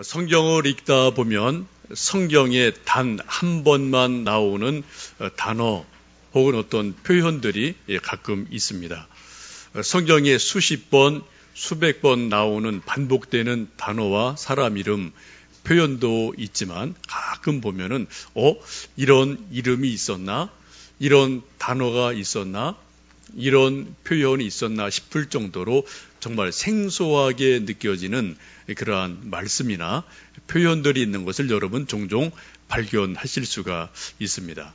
성경을 읽다 보면 성경에 단 한 번만 나오는 단어 혹은 어떤 표현들이 가끔 있습니다. 성경에 수십 번, 수백 번 나오는 반복되는 단어와 사람 이름, 표현도 있지만 가끔 보면은 이런 이름이 있었나? 이런 단어가 있었나? 이런 표현이 있었나 싶을 정도로 정말 생소하게 느껴지는 그러한 말씀이나 표현들이 있는 것을 여러분 종종 발견하실 수가 있습니다.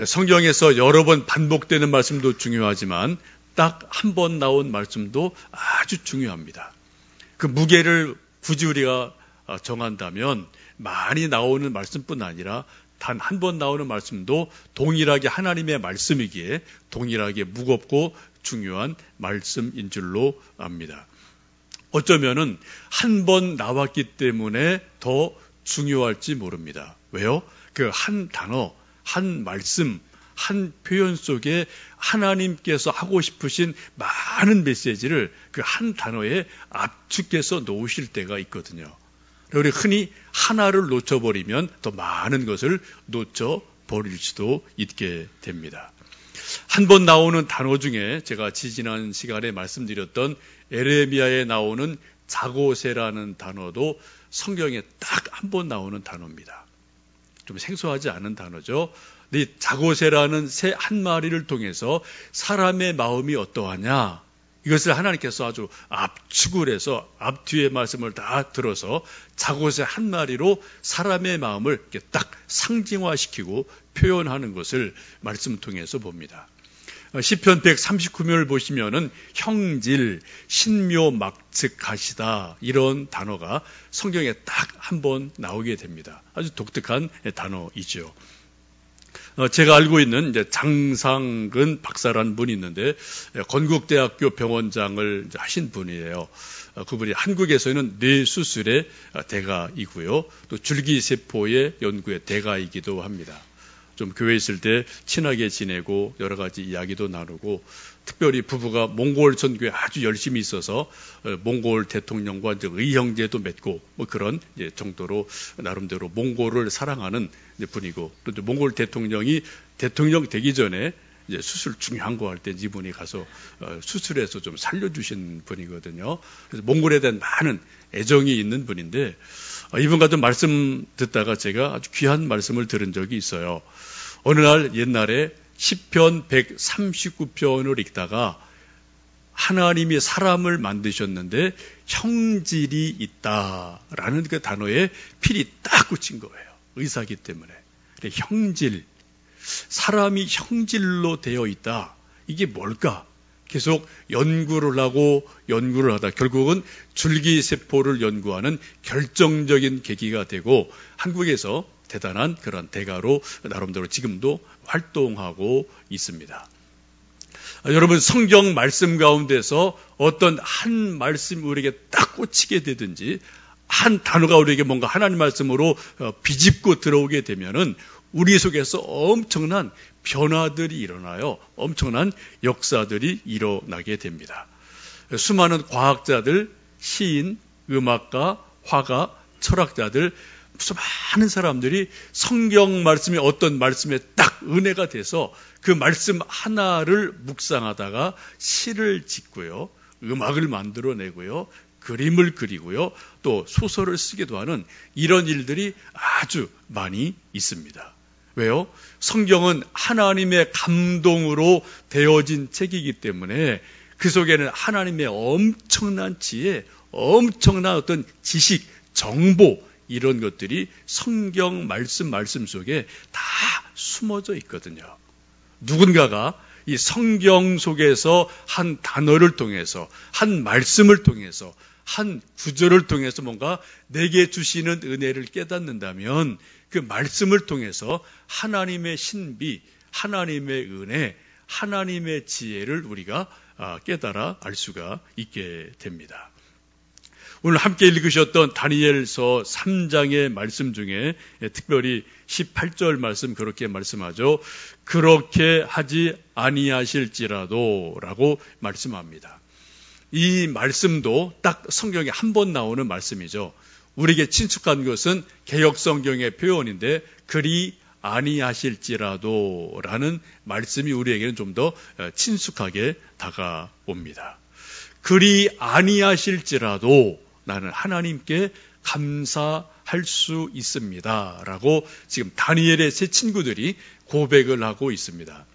성경에서 여러 번 반복되는 말씀도 중요하지만 딱 한 번 나온 말씀도 아주 중요합니다. 그 무게를 굳이 우리가 정한다면 많이 나오는 말씀뿐 아니라 단 한 번 나오는 말씀도 동일하게 하나님의 말씀이기에 동일하게 무겁고 중요한 말씀인 줄로 압니다. 어쩌면은 한 번 나왔기 때문에 더 중요할지 모릅니다. 왜요? 그 한 단어, 한 말씀, 한 표현 속에 하나님께서 하고 싶으신 많은 메시지를 그 한 단어에 압축해서 놓으실 때가 있거든요. 우리 흔히 하나를 놓쳐버리면 더 많은 것을 놓쳐버릴 수도 있게 됩니다. 한 번 나오는 단어 중에 제가 지지난 시간에 말씀드렸던 에레미야에 나오는 자고새라는 단어도 성경에 딱 한 번 나오는 단어입니다. 좀 생소하지 않은 단어죠. 이 자고새라는 새 한 마리를 통해서 사람의 마음이 어떠하냐, 이것을 하나님께서 아주 압축을 해서 앞뒤의 말씀을 다 들어서 자고새 한 마리로 사람의 마음을 이렇게 딱 상징화시키고 표현하는 것을 말씀 통해서 봅니다. 시편 139편을 보시면은 형질, 신묘, 막측하시다, 이런 단어가 성경에 딱 한 번 나오게 됩니다. 아주 독특한 단어이죠. 제가 알고 있는 이제 장상근 박사라는 분이 있는데 건국대학교 병원장을 하신 분이에요. 그분이 한국에서는 뇌수술의 대가이고요, 또 줄기세포의 연구의 대가이기도 합니다. 좀 교회에 있을 때 친하게 지내고 여러 가지 이야기도 나누고, 특별히 부부가 몽골 선교에 아주 열심히 있어서 몽골 대통령과 이제 의형제도 맺고 그런 정도로 나름대로 몽골을 사랑하는 분이고, 또 몽골 대통령이 대통령 되기 전에 이제 수술 중요한 거 할 때 이분이 가서 수술해서 좀 살려주신 분이거든요. 그래서 몽골에 대한 많은 애정이 있는 분인데, 이분과 좀 말씀 듣다가 제가 아주 귀한 말씀을 들은 적이 있어요. 어느 날 옛날에 시편 139편을 읽다가 하나님이 사람을 만드셨는데 형질이 있다라는 그 단어에 필이 딱 꽂힌 거예요. 의사기 때문에. 형질, 사람이 형질로 되어 있다. 이게 뭘까? 계속 연구를 하다 결국은 줄기세포를 연구하는 결정적인 계기가 되고 한국에서 대단한 그런 대가로 나름대로 지금도 활동하고 있습니다. 여러분, 성경 말씀 가운데서 어떤 한 말씀이 우리에게 딱 꽂히게 되든지 한 단어가 우리에게 뭔가 하나님 말씀으로 비집고 들어오게 되면은 우리 속에서 엄청난 변화들이 일어나요. 엄청난 역사들이 일어나게 됩니다. 수많은 과학자들, 시인, 음악가, 화가, 철학자들, 수많은 사람들이 성경 말씀이 어떤 말씀에 딱 은혜가 돼서 그 말씀 하나를 묵상하다가 시를 짓고요, 음악을 만들어내고요, 그림을 그리고요, 또 소설을 쓰기도 하는 이런 일들이 아주 많이 있습니다. 왜요? 성경은 하나님의 감동으로 되어진 책이기 때문에 그 속에는 하나님의 엄청난 지혜, 엄청난 어떤 지식, 정보, 이런 것들이 성경 말씀 속에 다 숨어져 있거든요. 누군가가 이 성경 속에서 한 단어를 통해서, 한 말씀을 통해서, 한 구절을 통해서 뭔가 내게 주시는 은혜를 깨닫는다면 그 말씀을 통해서 하나님의 신비, 하나님의 은혜, 하나님의 지혜를 우리가 깨달아 알 수가 있게 됩니다. 오늘 함께 읽으셨던 다니엘서 3장의 말씀 중에 특별히 18절 말씀 그렇게 말씀하죠. 그렇게 하지 아니하실지라도 라고 말씀합니다. 이 말씀도 딱 성경에 한 번 나오는 말씀이죠. 우리에게 친숙한 것은 개역성경의 표현인데 그리 아니하실지라도 라는 말씀이 우리에게는 좀 더 친숙하게 다가옵니다. 그리 아니하실지라도 나는 하나님께 감사할 수 있습니다 라고 지금 다니엘의 세 친구들이 고백을 하고 있습니다.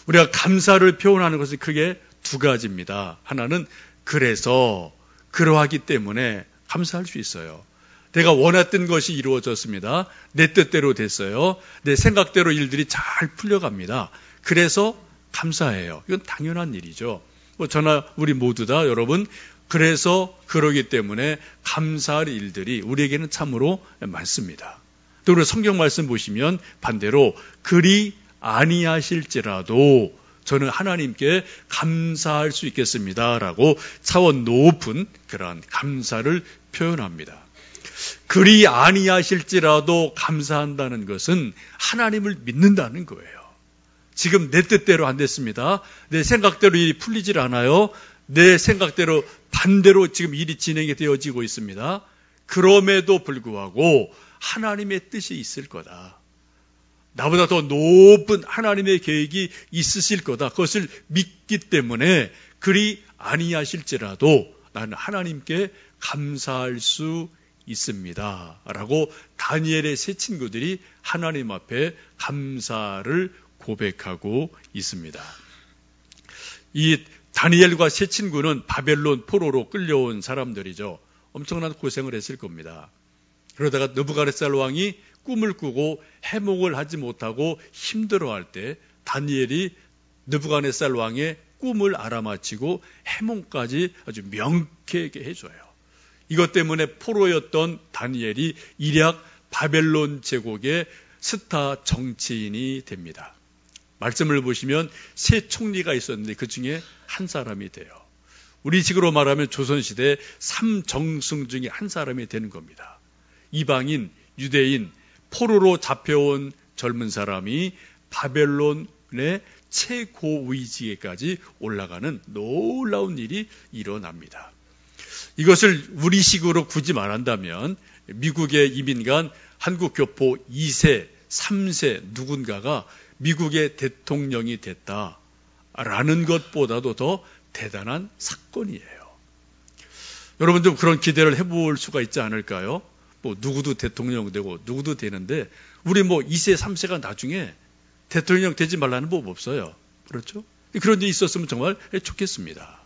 우리가 감사를 표현하는 것은 크게 두 가지입니다. 하나는 그래서 그러하기 때문에 감사할 수 있어요. 내가 원했던 것이 이루어졌습니다. 내 뜻대로 됐어요. 내 생각대로 일들이 잘 풀려갑니다. 그래서 감사해요. 이건 당연한 일이죠. 저나 우리 모두 다 여러분 그래서 그러기 때문에 감사할 일들이 우리에게는 참으로 많습니다. 또 우리 성경 말씀 보시면 반대로 그리 아니하실지라도 저는 하나님께 감사할 수 있겠습니다라고 차원 높은 그러한 감사를 표현합니다. 그리 아니하실지라도 감사한다는 것은 하나님을 믿는다는 거예요. 지금 내 뜻대로 안 됐습니다. 내 생각대로 일이 풀리질 않아요. 내 생각대로 반대로 지금 일이 진행이 되어지고 있습니다. 그럼에도 불구하고 하나님의 뜻이 있을 거다. 나보다 더 높은 하나님의 계획이 있으실 거다. 그것을 믿기 때문에 그리 아니하실지라도 나는 하나님께 감사할 수 있습니다. 라고 다니엘의 세 친구들이 하나님 앞에 감사를 고백하고 있습니다. 이 다니엘과 세 친구는 바벨론 포로로 끌려온 사람들이죠. 엄청난 고생을 했을 겁니다. 그러다가 느부갓네살 왕이 꿈을 꾸고 해몽을 하지 못하고 힘들어할 때 다니엘이 느부갓네살 왕의 꿈을 알아맞히고 해몽까지 아주 명쾌하게 해줘요. 이것 때문에 포로였던 다니엘이 일약 바벨론 제국의 스타 정치인이 됩니다. 말씀을 보시면 세 총리가 있었는데 그 중에 한 사람이 돼요. 우리 식으로 말하면 조선시대 3정승 중에 한 사람이 되는 겁니다. 이방인, 유대인, 포로로 잡혀온 젊은 사람이 바벨론의 최고위직에까지 올라가는 놀라운 일이 일어납니다. 이것을 우리식으로 굳이 말한다면 미국의 이민간 한국교포 2세, 3세 누군가가 미국의 대통령이 됐다라는 것보다도 더 대단한 사건이에요. 여러분도 그런 기대를 해볼 수가 있지 않을까요? 누구도 대통령 되고 누구도 되는데 우리 2세, 3세가 나중에 대통령 되지 말라는 법 없어요. 그렇죠? 그런 일이 있었으면 정말 좋겠습니다.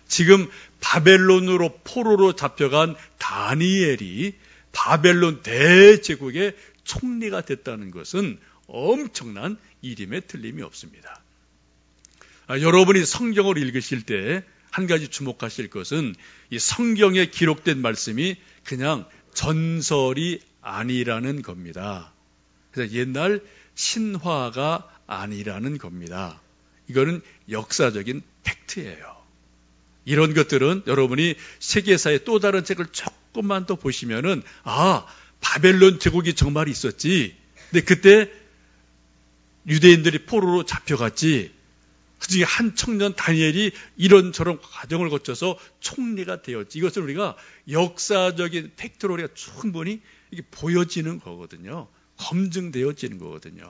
지금 바벨론으로 포로로 잡혀간 다니엘이 바벨론 대제국의 총리가 됐다는 것은 엄청난 일임에 틀림이 없습니다. 여러분이 성경을 읽으실 때 한 가지 주목하실 것은 이 성경에 기록된 말씀이 그냥 전설이 아니라는 겁니다. 그래서 옛날 신화가 아니라는 겁니다. 이거는 역사적인 팩트예요. 이런 것들은 여러분이 세계사의 또 다른 책을 조금만 더 보시면은 바벨론 제국이 정말 있었지. 근데 그때 유대인들이 포로로 잡혀갔지. 그중에 한 청년 다니엘이 이런저런 과정을 거쳐서 총리가 되었지. 이것을 우리가 역사적인 팩트로 우리가 충분히 이게 보여지는 거거든요. 검증되어지는 거거든요.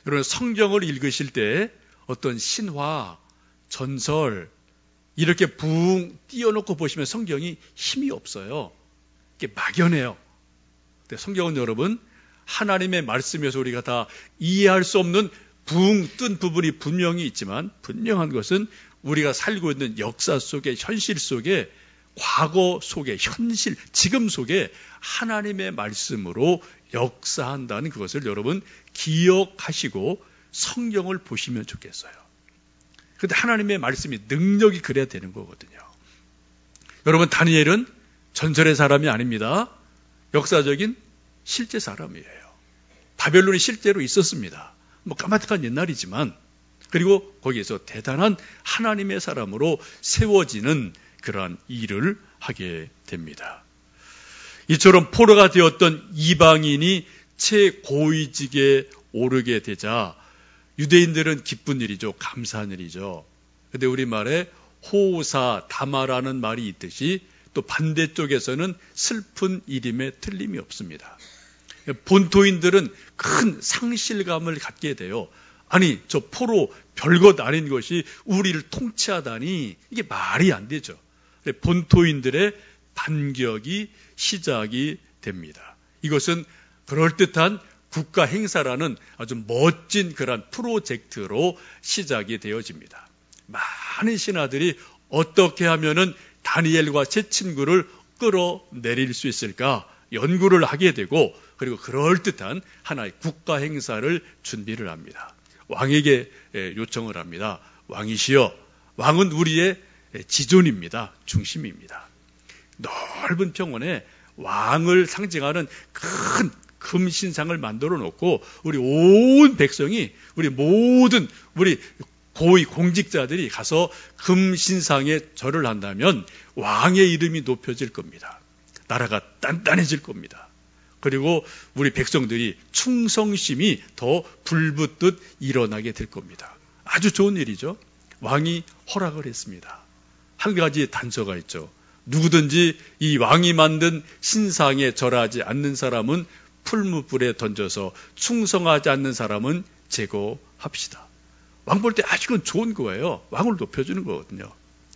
여러분 성경을 읽으실 때 어떤 신화, 전설 이렇게 붕 띄워놓고 보시면 성경이 힘이 없어요. 이게 막연해요. 근데 성경은 여러분 하나님의 말씀에서 우리가 다 이해할 수 없는 붕 뜬 부분이 분명히 있지만 분명한 것은 우리가 살고 있는 역사 속에 현실 속에 과거 속에 현실 지금 속에 하나님의 말씀으로 역사한다는 그것을 여러분 기억하시고 성경을 보시면 좋겠어요. 그런데 하나님의 말씀이 능력이 그래야 되는 거거든요. 여러분 다니엘은 전설의 사람이 아닙니다. 역사적인 실제 사람이에요. 바벨론이 실제로 있었습니다. 까마득한 옛날이지만 그리고 거기에서 대단한 하나님의 사람으로 세워지는 그러한 일을 하게 됩니다. 이처럼 포로가 되었던 이방인이 최고위직에 오르게 되자 유대인들은 기쁜 일이죠. 감사한 일이죠. 그런데 우리말에 호사, 다마라는 말이 있듯이 또 또 반대쪽에서는 슬픈 일임에 틀림이 없습니다. 본토인들은 큰 상실감을 갖게 돼요. 아니, 저 포로 별것 아닌 것이 우리를 통치하다니 이게 말이 안 되죠. 본토인들의 반격이 시작이 됩니다. 이것은 그럴듯한 국가 행사라는 아주 멋진 그런 프로젝트로 시작이 되어집니다. 많은 신하들이 어떻게 하면은 다니엘과 세 친구를 끌어내릴 수 있을까 연구를 하게 되고, 그리고 그럴듯한 하나의 국가 행사를 준비를 합니다. 왕에게 요청을 합니다. 왕이시여, 왕은 우리의 지존입니다. 중심입니다. 넓은 평원에 왕을 상징하는 큰 금신상을 만들어 놓고 우리 온 백성이, 우리 모든 우리 고위 공직자들이 가서 금신상에 절을 한다면 왕의 이름이 높여질 겁니다. 나라가 단단해질 겁니다. 그리고 우리 백성들이 충성심이 더 불붙듯 일어나게 될 겁니다. 아주 좋은 일이죠. 왕이 허락을 했습니다. 한 가지 단서가 있죠. 누구든지 이 왕이 만든 신상에 절하지 않는 사람은 풀무불에 던져서 충성하지 않는 사람은 제거합시다. 왕 볼 때 아주 좋은 거예요. 왕을 높여주는 거거든요.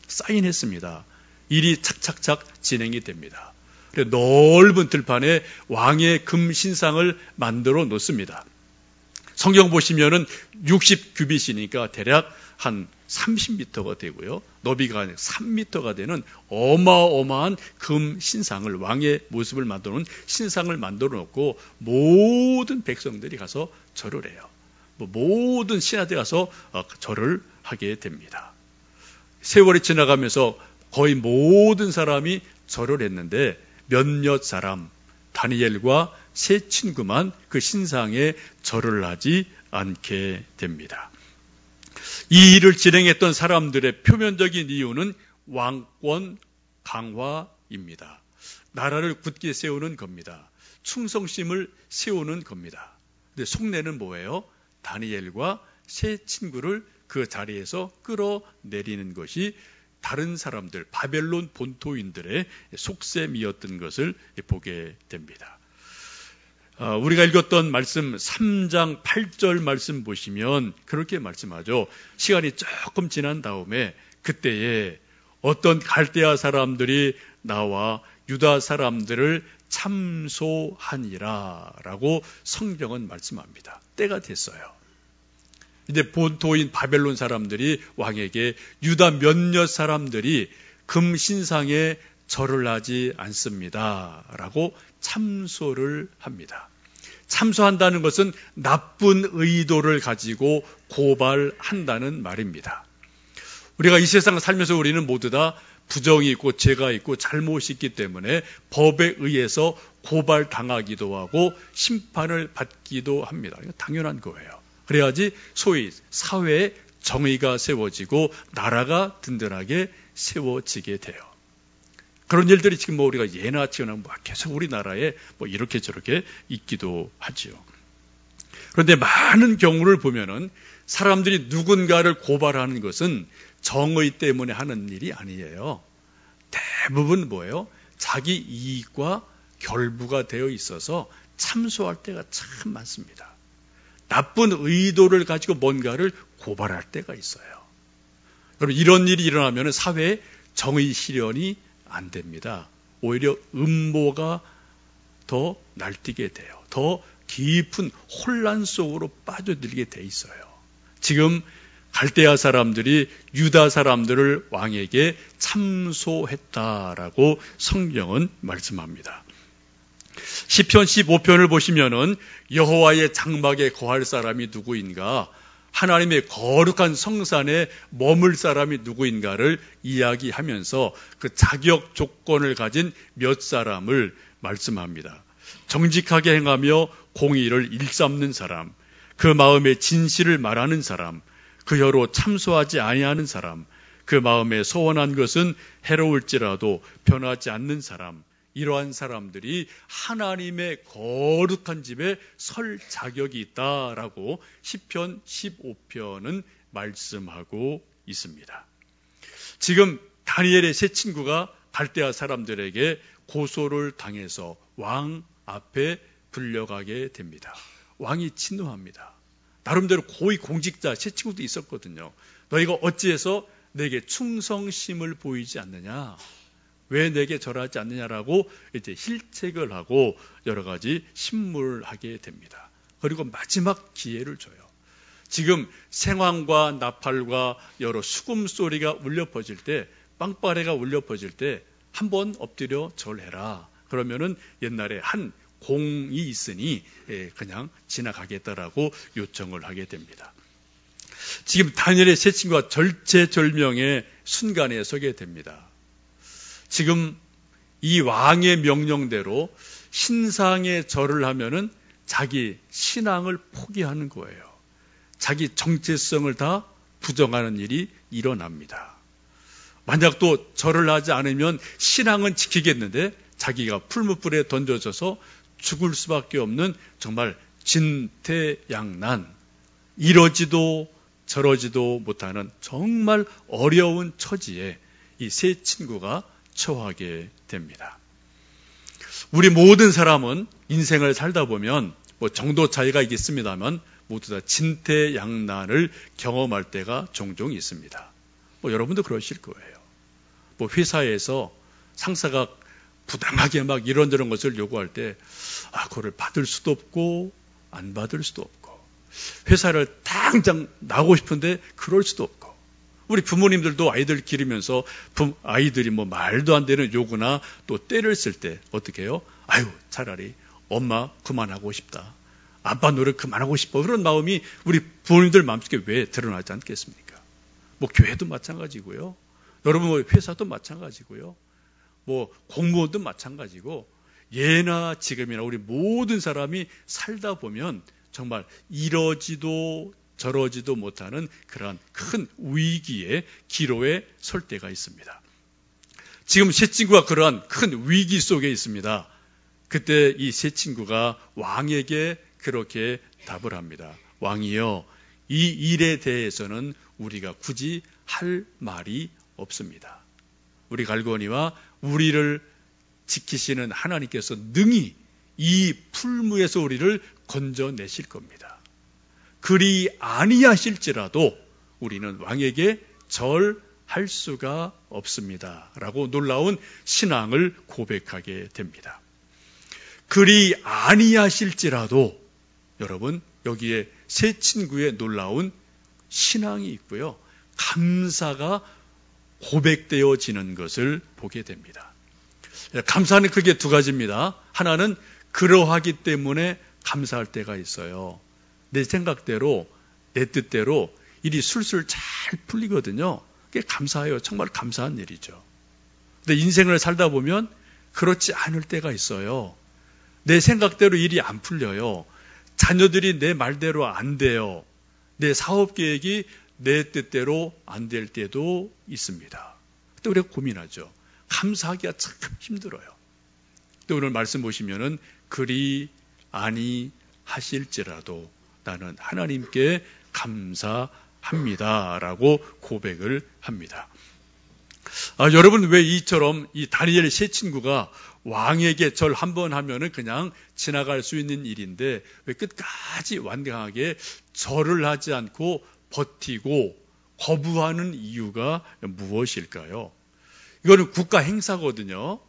사인했습니다. 일이 착착착 진행이 됩니다. 넓은 들판에 왕의 금신상을 만들어 놓습니다. 성경 보시면은 60규빗이니까 대략 한 30m가 되고요. 너비가 3m가 되는 어마어마한 금신상을, 왕의 모습을 만들어 놓은 신상을 만들어 놓고 모든 백성들이 가서 절을 해요. 모든 신하들이 가서 절을 하게 됩니다. 세월이 지나가면서 거의 모든 사람이 절을 했는데 몇몇 사람, 다니엘과 세 친구만 그 신상에 절을 하지 않게 됩니다. 이 일을 진행했던 사람들의 표면적인 이유는 왕권 강화입니다. 나라를 굳게 세우는 겁니다. 충성심을 세우는 겁니다. 근데 속내는 뭐예요? 다니엘과 세 친구를 그 자리에서 끌어내리는 것이 다른 사람들, 바벨론 본토인들의 속셈이었던 것을 보게 됩니다. 우리가 읽었던 말씀 3장 8절 말씀 보시면 그렇게 말씀하죠. 시간이 조금 지난 다음에 그때에 어떤 갈대아 사람들이 나와 유다 사람들을 참소하니라 라고 성경은 말씀합니다. 때가 됐어요. 이제 본토인 바벨론 사람들이 왕에게 유다 몇몇 사람들이 금신상에 절을 하지 않습니다 라고 참소를 합니다. 참소한다는 것은 나쁜 의도를 가지고 고발한다는 말입니다. 우리가 이 세상을 살면서 우리는 모두 다 부정이 있고 죄가 있고 잘못이 있기 때문에 법에 의해서 고발당하기도 하고 심판을 받기도 합니다. 이거 당연한 거예요. 그래야지 소위 사회에 정의가 세워지고 나라가 든든하게 세워지게 돼요. 그런 일들이 지금 우리가 예나 지나 계속 우리나라에 이렇게 저렇게 있기도 하지요. 그런데 많은 경우를 보면은 사람들이 누군가를 고발하는 것은 정의 때문에 하는 일이 아니에요. 대부분 뭐예요? 자기 이익과 결부가 되어 있어서 참소할 때가 참 많습니다. 나쁜 의도를 가지고 뭔가를 고발할 때가 있어요. 여러분, 이런 일이 일어나면 사회에 정의 실현이 안 됩니다. 오히려 음모가 더 날뛰게 돼요. 더 깊은 혼란 속으로 빠져들게 돼 있어요. 지금 갈대아 사람들이 유다 사람들을 왕에게 참소했다라고 성경은 말씀합니다. 시편 15편을 보시면은 여호와의 장막에 거할 사람이 누구인가, 하나님의 거룩한 성산에 머물 사람이 누구인가를 이야기하면서 그 자격 조건을 가진 몇 사람을 말씀합니다. 정직하게 행하며 공의를 일삼는 사람, 그 마음에 진실을 말하는 사람, 그 혀로 참소하지 아니하는 사람, 그 마음에 소원한 것은 해로울지라도 변하지 않는 사람, 이러한 사람들이 하나님의 거룩한 집에 설 자격이 있다라고 시편 15편은 말씀하고 있습니다. 지금 다니엘의 세 친구가 갈대아 사람들에게 고소를 당해서 왕 앞에 불려가게 됩니다. 왕이 진노합니다. 나름대로 고위 공직자 세 친구도 있었거든요. 너희가 어찌해서 내게 충성심을 보이지 않느냐? 왜 내게 절하지 않느냐라고 이제 힐책을 하고 여러 가지 신물하게 됩니다. 그리고 마지막 기회를 줘요. 지금 생황과 나팔과 여러 수금 소리가 울려 퍼질 때, 빵빠레가 울려 퍼질 때 한번 엎드려 절해라. 그러면은 옛날에 한 공이 있으니 그냥 지나가겠다라고 요청을 하게 됩니다. 지금 다니엘의 세 친구가 절체절명의 순간에 서게 됩니다. 지금 이 왕의 명령대로 신상에 절을 하면은 자기 신앙을 포기하는 거예요. 자기 정체성을 다 부정하는 일이 일어납니다. 만약 또 절을 하지 않으면 신앙은 지키겠는데 자기가 풀무불에 던져져서 죽을 수밖에 없는 정말 진퇴양난, 이러지도 저러지도 못하는 정말 어려운 처지에 이 세 친구가 처하게 됩니다. 우리 모든 사람은 인생을 살다 보면 뭐 정도 차이가 있겠습니다만 모두 다 진퇴양난을 경험할 때가 종종 있습니다. 뭐 여러분도 그러실 거예요. 뭐 회사에서 상사가 부당하게 막 이런저런 것을 요구할 때 그거를 받을 수도 없고 안 받을 수도 없고, 회사를 당장 나가고 싶은데 그럴 수도 없고, 우리 부모님들도 아이들 기르면서 아이들이 뭐 말도 안 되는 요구나 또 때를 쓸 때 어떻게 해요? 차라리 엄마 그만하고 싶다, 아빠 노력 그만하고 싶어, 그런 마음이 우리 부모님들 마음속에 왜 드러나지 않겠습니까? 뭐 교회도 마찬가지고요, 여러분 뭐 회사도 마찬가지고요, 뭐 공무원도 마찬가지고, 예나 지금이나 우리 모든 사람이 살다 보면 정말 이러지도 저러지도 못하는 그러한 큰 위기의 기로에 설 때가 있습니다. 지금 세 친구가 그러한 큰 위기 속에 있습니다. 그때 이 세 친구가 왕에게 그렇게 답을 합니다. 왕이여, 이 일에 대해서는 우리가 굳이 할 말이 없습니다. 우리 갈고니와 우리를 지키시는 하나님께서 능히 이 풀무에서 우리를 건져내실 겁니다. 그리 아니하실지라도 우리는 왕에게 절할 수가 없습니다. 라고 놀라운 신앙을 고백하게 됩니다. 그리 아니하실지라도, 여러분 여기에 세 친구의 놀라운 신앙이 있고요, 감사가 고백되어지는 것을 보게 됩니다. 감사는 크게 두 가지입니다. 하나는 그러하기 때문에 감사할 때가 있어요. 내 생각대로, 내 뜻대로 일이 술술 잘 풀리거든요. 그게 감사해요. 정말 감사한 일이죠. 근데 인생을 살다 보면 그렇지 않을 때가 있어요. 내 생각대로 일이 안 풀려요. 자녀들이 내 말대로 안 돼요. 내 사업 계획이 내 뜻대로 안 될 때도 있습니다. 그때 우리가 고민하죠. 감사하기가 참 힘들어요. 또 오늘 말씀 보시면은 그리 아니하실지라도 나는 하나님께 감사합니다라고 고백을 합니다. 여러분 왜 이처럼 이 다니엘 세 친구가 왕에게 절 한번 하면은 그냥 지나갈 수 있는 일인데 왜 끝까지 완강하게 절을 하지 않고 버티고 거부하는 이유가 무엇일까요? 이거는 국가 행사거든요.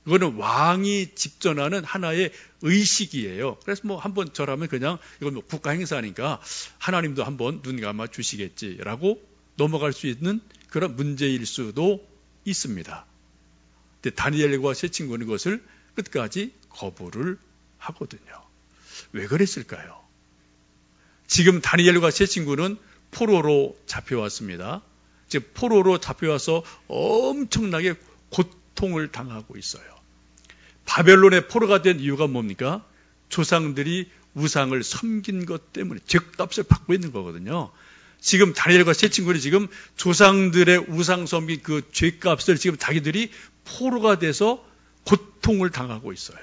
이거는 왕이 집전하는 하나의 의식이에요. 그래서 뭐 한번 절하면 그냥 이건 뭐 국가 행사니까 하나님도 한번 눈 감아 주시겠지라고 넘어갈 수 있는 그런 문제일 수도 있습니다. 근데 다니엘과 세 친구는 그것을 끝까지 거부를 하거든요. 왜 그랬을까요? 지금 다니엘과 세 친구는 포로로 잡혀왔습니다. 지금 포로로 잡혀와서 엄청나게 고통을 당하고 있어요. 바벨론의 포로가 된 이유가 뭡니까? 조상들이 우상을 섬긴 것 때문에 죗값을 받고 있는 거거든요. 지금 다니엘과 세 친구는 지금 조상들의 우상 섬긴 그 죗값을 지금 자기들이 포로가 돼서 고통을 당하고 있어요.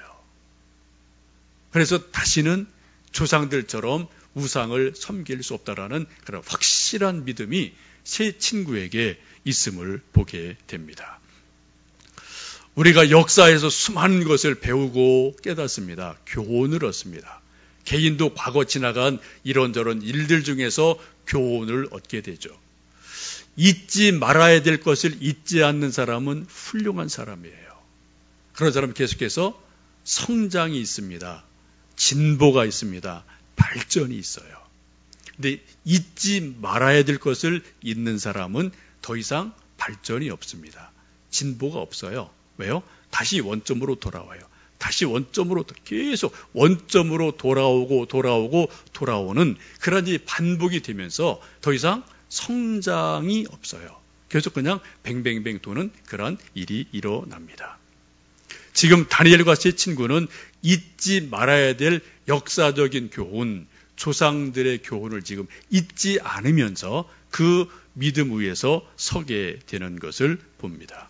그래서 다시는 조상들처럼 우상을 섬길 수 없다라는 그런 확실한 믿음이 세 친구에게 있음을 보게 됩니다. 우리가 역사에서 수많은 것을 배우고 깨닫습니다. 교훈을 얻습니다. 개인도 과거 지나간 이런저런 일들 중에서 교훈을 얻게 되죠. 잊지 말아야 될 것을 잊지 않는 사람은 훌륭한 사람이에요. 그런 사람은 계속해서 성장이 있습니다. 진보가 있습니다. 발전이 있어요. 근데 잊지 말아야 될 것을 잊는 사람은 더 이상 발전이 없습니다. 진보가 없어요. 왜요? 다시 원점으로 돌아와요. 다시 원점으로 계속 원점으로 돌아오는 그런 반복이 되면서 더 이상 성장이 없어요. 계속 그냥 뱅뱅뱅 도는 그런 일이 일어납니다. 지금 다니엘과 세 친구는 잊지 말아야 될 역사적인 교훈, 조상들의 교훈을 지금 잊지 않으면서 그 믿음 위에서 서게 되는 것을 봅니다.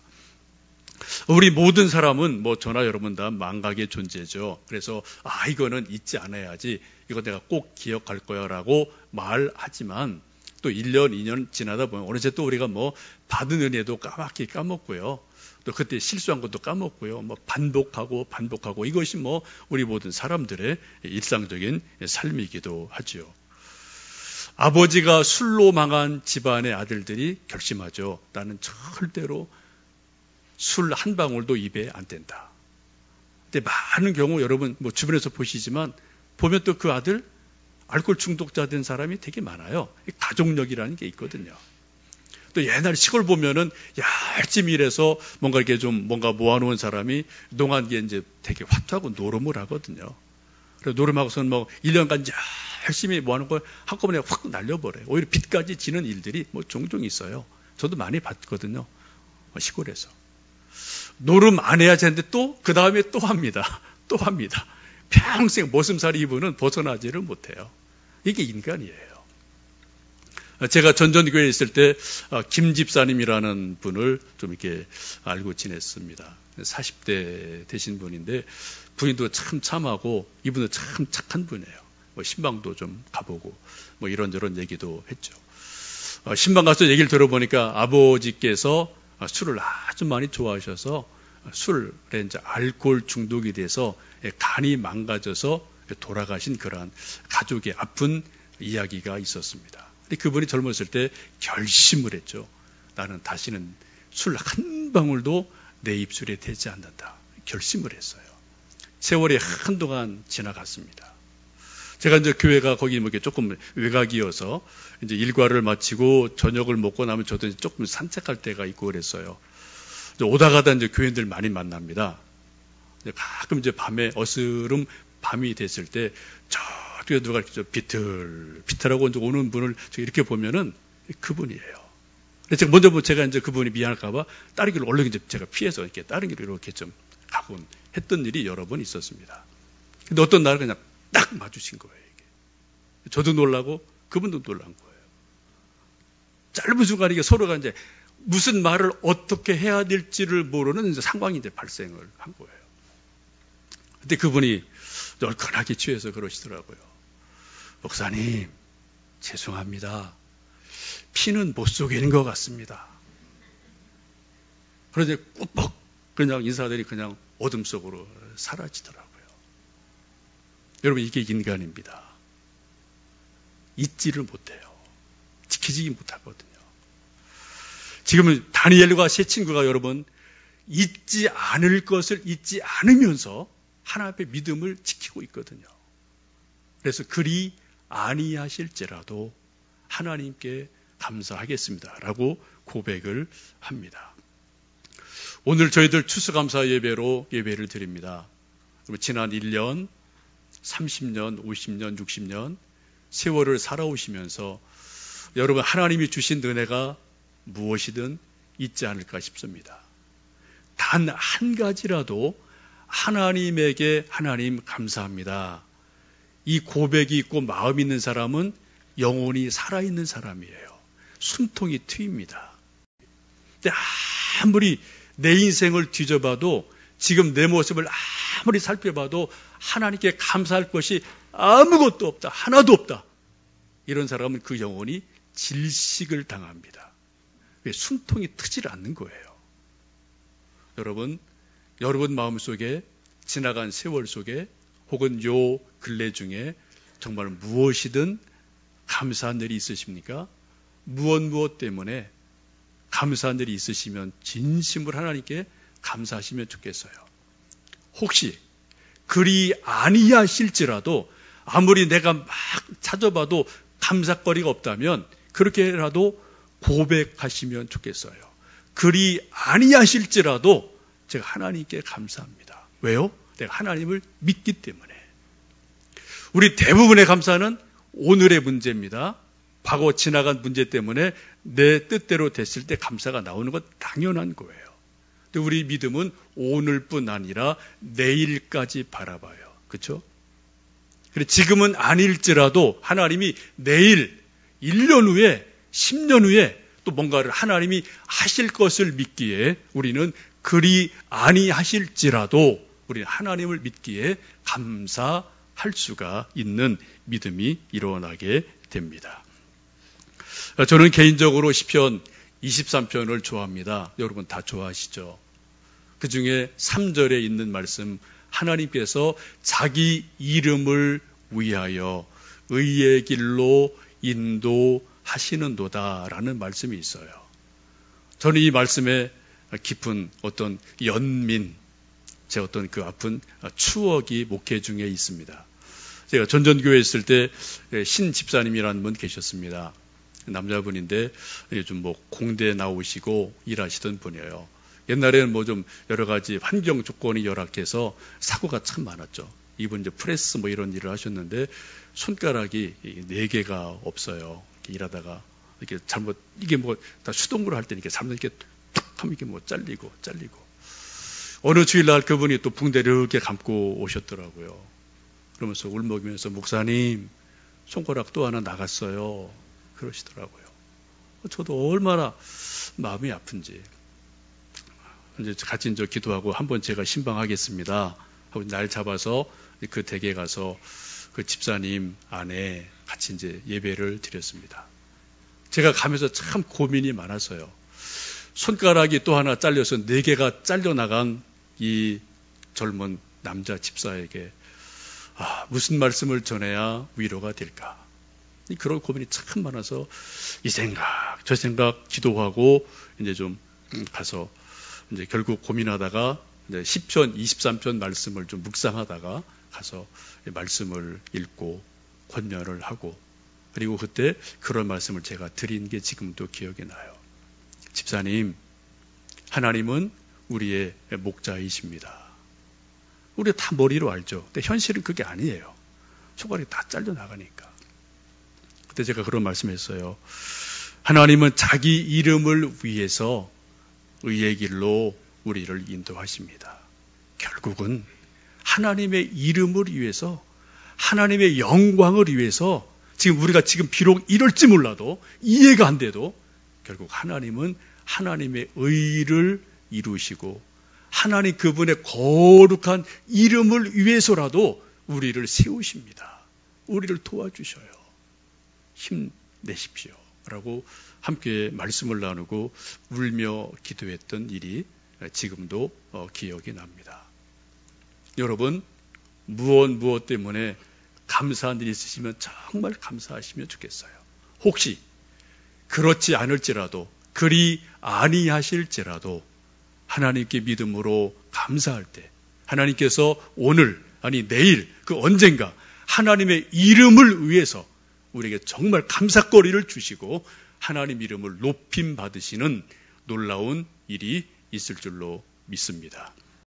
우리 모든 사람은 저나 여러분 다 망각의 존재죠. 그래서 이거는 잊지 않아야지, 이거 내가 꼭 기억할 거야 라고 말하지만 또 1년, 2년 지나다 보면 어느새 또 우리가 받은 은혜도 까맣게 까먹고요. 또 그때 실수한 것도 까먹고요. 반복하고 이것이 우리 모든 사람들의 일상적인 삶이기도 하죠. 아버지가 술로 망한 집안의 아들들이 결심하죠. 나는 절대로 술 한 방울도 입에 안 댄다. 근데 많은 경우 여러분 주변에서 보시지만 보면 또 그 아들 알코올 중독자 된 사람이 되게 많아요. 가족력이라는 게 있거든요. 또 옛날 시골 보면은 열심히 일해서 뭔가 이렇게 뭔가 모아놓은 사람이 농한기에 이제 되게 화투하고 노름을 하거든요. 그래서 노름하고서는 1년간 열심히 모아놓은 걸 한꺼번에 확 날려버려요. 오히려 빚까지 지는 일들이 종종 있어요. 저도 많이 봤거든요. 시골에서. 노름 안 해야 되는데 그 다음에 또 합니다. 또 합니다. 평생 머슴살이 이분은 벗어나지를 못해요. 이게 인간이에요. 제가 전전교회에 있을 때 김 집사님이라는 분을 좀 이렇게 알고 지냈습니다. 40대 되신 분인데 부인도 참 참하고 이분도 참 착한 분이에요. 신방도 좀 가보고 이런저런 얘기도 했죠. 신방 가서 얘기를 들어보니까 아버지께서 술을 아주 많이 좋아하셔서 술에 이제 알코올 중독이 돼서 간이 망가져서 돌아가신 그러한 가족의 아픈 이야기가 있었습니다. 그분이 젊었을 때 결심을 했죠. 나는 다시는 술 한 방울도 내 입술에 대지 않는다. 결심을 했어요. 세월이 한동안 지나갔습니다. 제가 이제 교회가 거기 조금 외곽이어서 이제 일과를 마치고 저녁을 먹고 나면 저도 조금 산책할 때가 있고 그랬어요. 오다 가다 이제 교인들 많이 만납니다. 가끔 이제 밤에 어스름 밤이 됐을 때 저쪽에 누가 이렇게 비틀하고 이제 오는 분을 이렇게 보면은 그분이에요. 먼저 제가 이제 그분이 미안할까봐 다른 길로 얼른 이제 제가 피해서 이렇게 다른 길로 이렇게 좀 가고 했던 일이 여러 번 있었습니다. 근데 어떤 날은 그냥 딱 마주친 거예요. 이게. 저도 놀라고 그분도 놀란 거예요. 짧은 순간에 이게 서로가 이제 무슨 말을 어떻게 해야 될지를 모르는 이제 상황이 이제 발생을 한 거예요. 근데 그분이 얼큰하게 취해서 그러시더라고요. 목사님, 죄송합니다. 피는 못 속이는 것 같습니다. 그러자 꾸벅 그냥 인사들이 그냥 어둠 속으로 사라지더라고요. 여러분, 이게 인간입니다. 잊지를 못해요. 지키지 못하거든요. 지금은 다니엘과 세 친구가 여러분 잊지 않을 것을 잊지 않으면서 하나님 앞에 믿음을 지키고 있거든요. 그래서 그리 아니하실지라도 하나님께 감사하겠습니다 라고 고백을 합니다. 오늘 저희들 추수감사 예배로 예배를 드립니다. 지난 1년, 30년, 50년, 60년 세월을 살아오시면서 여러분 하나님이 주신 은혜가 무엇이든 있지 않을까 싶습니다. 단 한 가지라도 하나님에게 하나님 감사합니다. 이 고백이 있고 마음이 있는 사람은 영혼이 살아있는 사람이에요. 숨통이 트입니다. 근데 아무리 내 인생을 뒤져봐도 지금 내 모습을 아무리 살펴봐도 하나님께 감사할 것이 아무것도 없다. 하나도 없다. 이런 사람은 그 영혼이 질식을 당합니다. 왜? 숨통이 트질 않는 거예요. 여러분, 여러분 마음속에 지나간 세월 속에 혹은 요 근래 중에 정말 무엇이든 감사한 일이 있으십니까? 무엇 때문에 감사한 일이 있으시면 진심으로 하나님께 감사하시면 좋겠어요. 혹시 그리 아니하실지라도 아무리 내가 막 찾아봐도 감사거리가 없다면 그렇게라도 고백하시면 좋겠어요. 그리 아니하실지라도 제가 하나님께 감사합니다. 왜요? 내가 하나님을 믿기 때문에. 우리 대부분의 감사는 오늘의 문제입니다. 과거 지나간 문제 때문에 내 뜻대로 됐을 때 감사가 나오는 건 당연한 거예요. 근데 우리 믿음은 오늘뿐 아니라 내일까지 바라봐요. 그렇죠? 그래 지금은 아닐지라도 하나님이 내일, 1년 후에, 10년 후에 또 뭔가를 하나님이 하실 것을 믿기에 우리는 그리 아니하실지라도 우리는 하나님을 믿기에 감사할 수가 있는 믿음이 일어나게 됩니다. 저는 개인적으로 시편 23편을 좋아합니다. 여러분 다 좋아하시죠? 그 중에 3절에 있는 말씀, 하나님께서 자기 이름을 위하여 의의 길로 인도하시는도다라는 말씀이 있어요. 저는 이 말씀에 깊은 어떤 연민, 제 어떤 그 아픈 추억이 목회 중에 있습니다. 제가 전전교회에 있을 때 신 집사님이라는 분 계셨습니다. 남자분인데 요즘 공대에 나오시고 일하시던 분이에요. 옛날에는 좀 여러 가지 환경 조건이 열악해서 사고가 참 많았죠. 이분 이제 프레스 이런 일을 하셨는데 손가락이 4개가 없어요. 이렇게 일하다가 이렇게 잘못 이게 다 수동으로 할 때 이렇게 잘못 이렇게 툭 하면 이게 잘리고 어느 주일날 그분이 또 붕대를 이렇게 감고 오셨더라고요. 그러면서 울먹이면서 목사님 손가락 또 하나 나갔어요. 그러시더라고요. 저도 얼마나 마음이 아픈지. 이제 같이 이제 기도하고 한번 제가 신방하겠습니다 하고 날 잡아서 그 댁에 가서 그 집사님 아내 같이 이제 예배를 드렸습니다. 제가 가면서 참 고민이 많았어요. 손가락이 또 하나 잘려서 4개가 잘려나간 이 젊은 남자 집사에게 무슨 말씀을 전해야 위로가 될까? 그런 고민이 참 많아서 이 생각, 저 생각 기도하고 이제 좀 가서 이제 결국 고민하다가 이제 시편 23편 말씀을 좀 묵상하다가 가서 말씀을 읽고 권면을 하고 그리고 그때 그런 말씀을 제가 드린 게 지금도 기억이 나요. 집사님, 하나님은 우리의 목자이십니다. 우리가 다 머리로 알죠. 근데 현실은 그게 아니에요. 손가락이 다 잘려나가니까. 그때 제가 그런 말씀했어요. 하나님은 자기 이름을 위해서 의의 길로 우리를 인도하십니다. 결국은 하나님의 이름을 위해서 하나님의 영광을 위해서 지금 우리가 지금 비록 이럴지 몰라도 이해가 안 돼도 결국 하나님은 하나님의 의를 이루시고 하나님 그분의 거룩한 이름을 위해서라도 우리를 세우십니다. 우리를 도와주셔요. 힘내십시오. 라고 함께 말씀을 나누고 울며 기도했던 일이 지금도 기억이 납니다. 여러분, 무엇 때문에 감사한 일이 있으시면 정말 감사하시면 좋겠어요. 혹시 그렇지 않을지라도 그리 아니하실지라도 하나님께 믿음으로 감사할 때 하나님께서 오늘 아니 내일 그 언젠가 하나님의 이름을 위해서 우리에게 정말 감사거리를 주시고 하나님 이름을 높임 받으시는 놀라운 일이 있을 줄로 믿습니다.